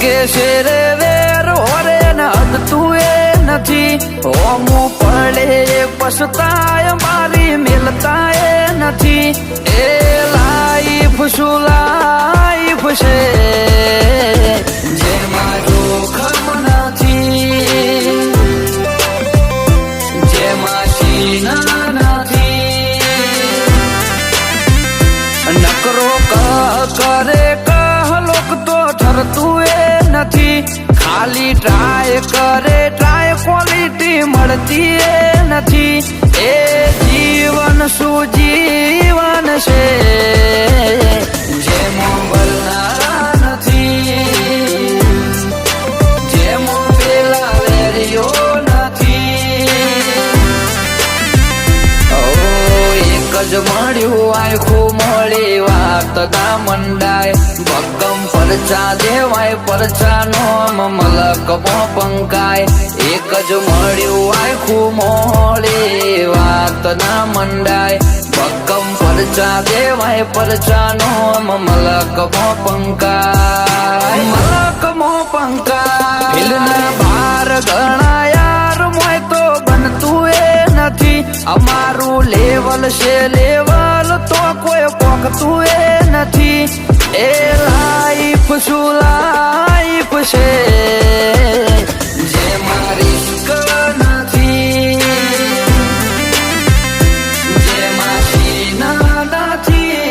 લાગે છે રે વેર હોરે ને હદ તું એ નથી ઓમું પડે પછતાય મારી મિલતા એ નથી એ લાઈફ શું લાઈફ છે જેમાં જોખમ નથી જેમાં સીના નથી નકરો કરે લોક તો ઠરતું એ નથી ખાલી ટ્રાય કરે ટ્રાય ક્વોલિટી મળતી એ નથી એ જીવન શું જીવન છે જેમાં બોલનારા નથી જેમાં પેલા વેરિયો નથી એક જ મળ્યું આખું મળી વાત ના મંડાય ભક્કમ પરચા દેવાય પરચા નો મલક પંકાય એક જ મળ્યું આખું મળી વાત ના મંડાય ભક્કમ પરચા દેવાય પરચા નો મલક પંકાય મલક પંકાય ફિલના બાર ઘણા યાર મોય તો બનતું એ નથી અમારું લેવલ છે લેવલ તો કોઈ પોકતું એ નથી એ લાઈફ શું લાઈફ છે જેમાં રિસ્ક નથી જેમાં સીના નથી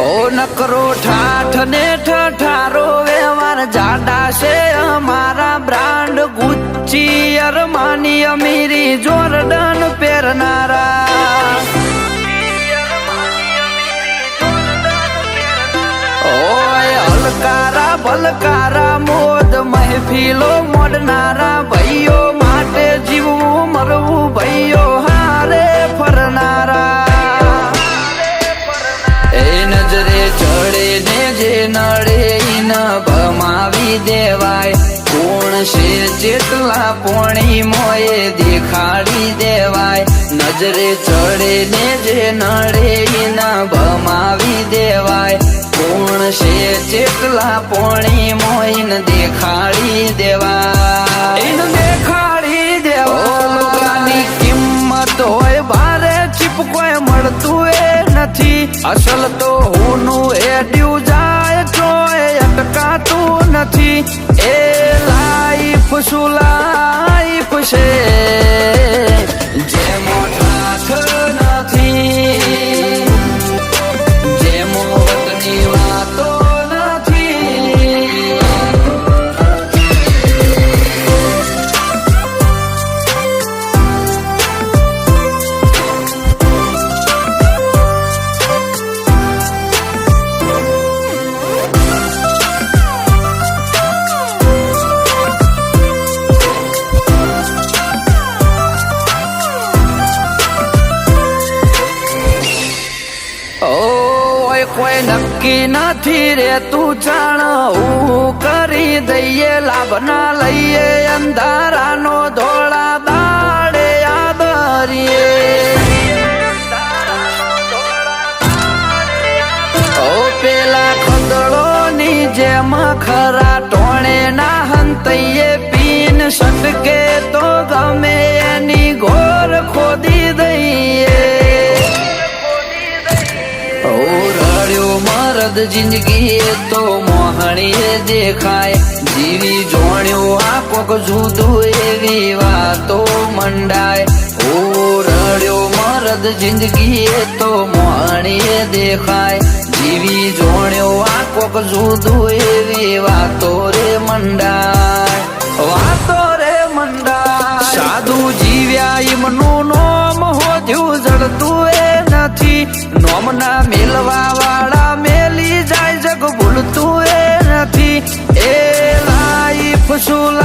ઓ નકરો ઠાઠ ને ઠઠારો વ્યવહાર જાડા છે અમારા બ્રાન્ડ ગુચ્ચી અરમાની અમીરી જોર્ડન પહેરનારા ઓય હલકારા ભલકારા મોદ મહેફિલો મોડનારા ભાઈઓ માટે જીવવું મરવું ભાઈઓ હારે ફરનારા નજરે ચડે ને જે નડે ન ભમાવી દેવાય કોણ છે જેટલા પોણી મોએ દેખાડી દેવાય નજરે ચડે ને જે નડે ન ભમાવી દેવાય કોણ છે જેટલા પોણી મોઈને દેખાડી દેવાય દેખાડી દેવાની કિંમત હોય ભારે ચીપ કોઈ મળતું એ નથી અસલ તો હુંનું એડ્યું જાય તોય અટકાતું નથી એ લાઈફ શું લાઈફ છે જેમો ઠાઠ નથી જેમો વતની વાતો કોઈ નક્કી નથી રે તું જાણ હું કરી દઈએ લાભ ના લઈએ અંધારાનો ધોળા દાડે યાદ ઓ પેલા ખદડોની જેમ ખરા ટોણે ના હંતઈએ પીન સટકે તો ગમે એની ઘોર ખોદી દઈએ મરદ જિંદગી તો મોહણીએ દેખાય જીવી જોણ્યું આ કોક જુદું એવી વાતો મંડાય ઓ રડ્યો મરદ જિંદગી તો મોહણીએ દેખાય જીવી જોણ્યો આ કોક જુદું એવી વાતો રે મંડાય વાતો રે મંડાય સાધુ જીવ્યા એમનું નોમ હોદ્યું જડતું એ નથી નોમના મેલવા વાળા મેલી જાય જગ ભૂલતું એ નથી એ લાઈફ શું